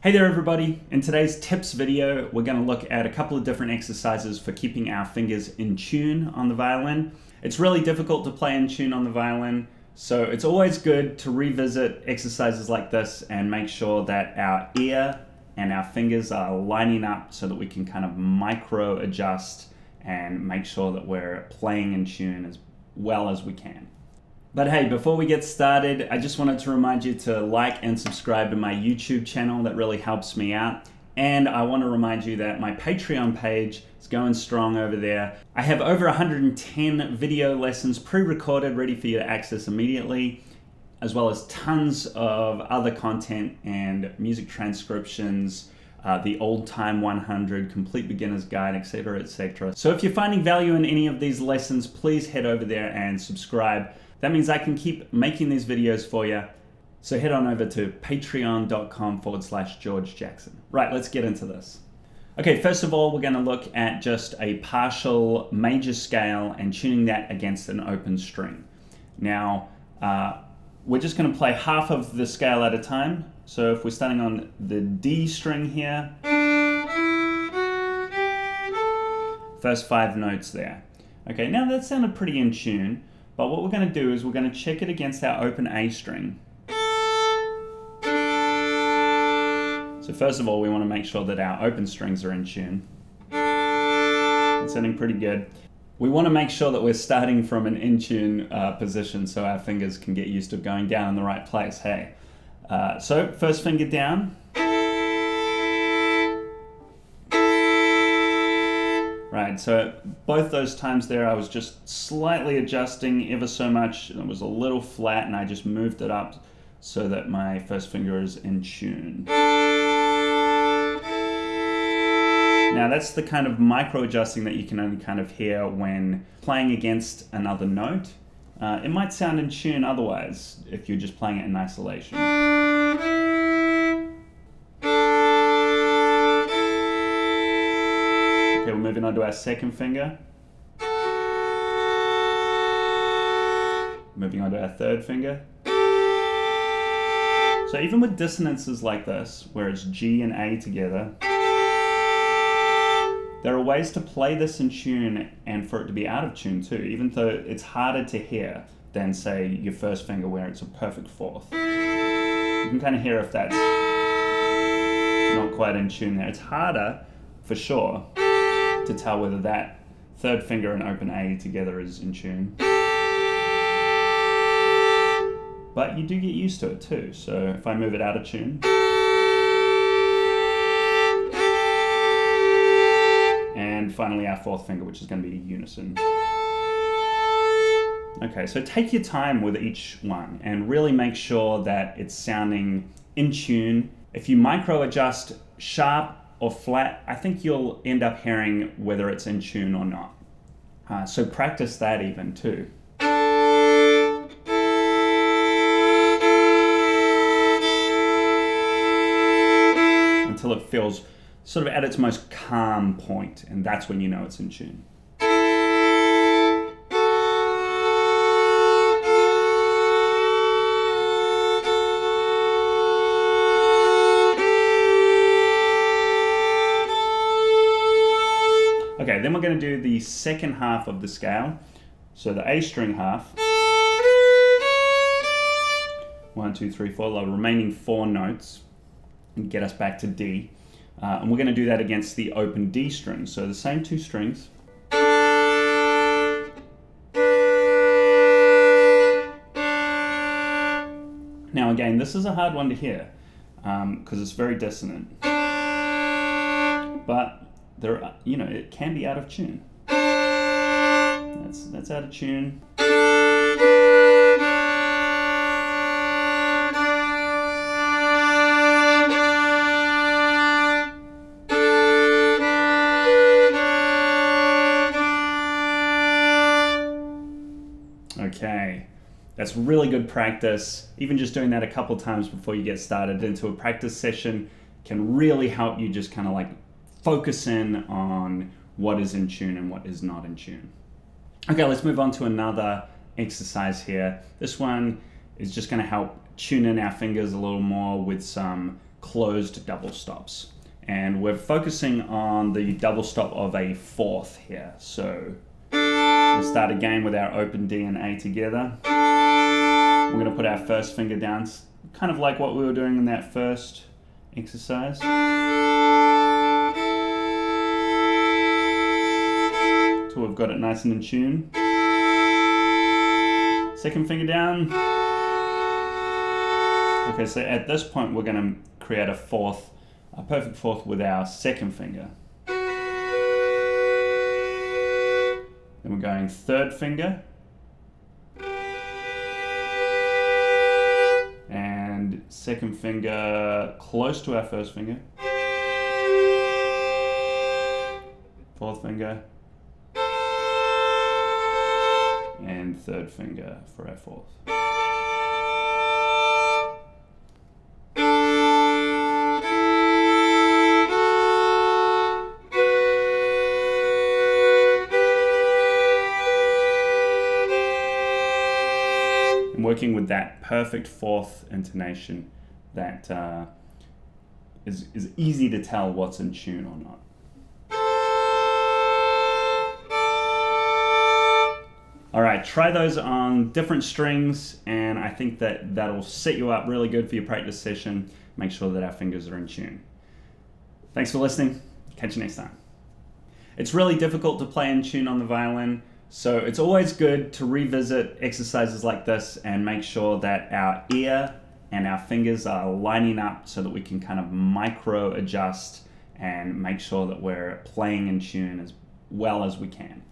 Hey there everybody! In today's tips video, we're going to look at a couple of different exercises for keeping our fingers in tune on the violin. It's really difficult to play in tune on the violin, so it's always good to revisit exercises like this and make sure that our ear and our fingers are lining up so that we can kind of micro adjust and make sure that we're playing in tune as well as we can. But hey, before we get started, I just wanted to remind you to like and subscribe to my YouTube channel. That really helps me out. And I want to remind you that my Patreon page is going strong over there. I have over 110 video lessons pre-recorded, ready for you to access immediately, as well as tons of other content and music transcriptions, the Old Time 100, Complete Beginner's Guide, etc., etc. So if you're finding value in any of these lessons, please head over there and subscribe. That means I can keep making these videos for you. So head on over to patreon.com/George Jackson. Right, let's get into this. Okay, first of all, we're going to look at just a partial major scale and tuning that against an open string. Now, we're just going to play half of the scale at a time. So if we're starting on the D string here, first 5 notes there. Okay, now that sounded pretty in tune. But what we're going to do is we're going to check it against our open A string. So first of all, we want to make sure that our open strings are in tune. It's sounding pretty good. We want to make sure that we're starting from an in tune position so our fingers can get used to going down in the right place. Hey, so first finger down. Right, so both those times there I was just slightly adjusting ever so much. It was a little flat and I just moved it up so that my first finger is in tune. Now that's the kind of micro adjusting that you can only kind of hear when playing against another note. It might sound in tune otherwise if you're just playing it in isolation. Okay, we're moving on to our second finger. Moving on to our third finger. So even with dissonances like this, where it's G and A together, there are ways to play this in tune and for it to be out of tune too, even though it's harder to hear than, say, your first finger where it's a perfect fourth. You can kind of hear if that's not quite in tune there. It's harder, for sure, to tell whether that third finger and open A together is in tune. But you do get used to it too. So if I move it out of tune, and finally our fourth finger, which is going to be unison. Okay, so take your time with each one and really make sure that it's sounding in tune. If you micro adjust sharp or flat, I think you'll end up hearing whether it's in tune or not. So practice that even too. Until it feels sort of at its most calm point, and that's when you know it's in tune. Okay, then we're going to do the second half of the scale. So the A string half. 1, 2, 3, 4, the remaining 4 notes, and get us back to D. And we're going to do that against the open D string. So the same 2 strings. Now again, this is a hard one to hear because it's very dissonant. But there are, it can be out of tune. That's out of tune. Okay, that's really good practice. Even just doing that a couple times before you get started into a practice session can really help you just kind of like focus in on what is in tune and what is not in tune. Okay, let's move on to another exercise here. This one is just going to help tune in our fingers a little more with some closed double stops. And we're focusing on the double stop of a fourth here. So we'll start again with our open D and A together. We're going to put our first finger down, kind of like what we were doing in that first exercise. So we've got it nice and in tune. Second finger down. Okay, so at this point we're going to create a perfect fourth with our second finger. Then we're going third finger. And second finger close to our first finger. Fourth finger. And third finger for our fourth. And working with that perfect fourth intonation that is easy to tell what's in tune or not. All right, try those on different strings, and I think that that'll set you up really good for your practice session. Make sure that our fingers are in tune. Thanks for listening. Catch you next time. It's really difficult to play in tune on the violin, so it's always good to revisit exercises like this and make sure that our ear and our fingers are lining up so that we can kind of micro adjust and make sure that we're playing in tune as well as we can.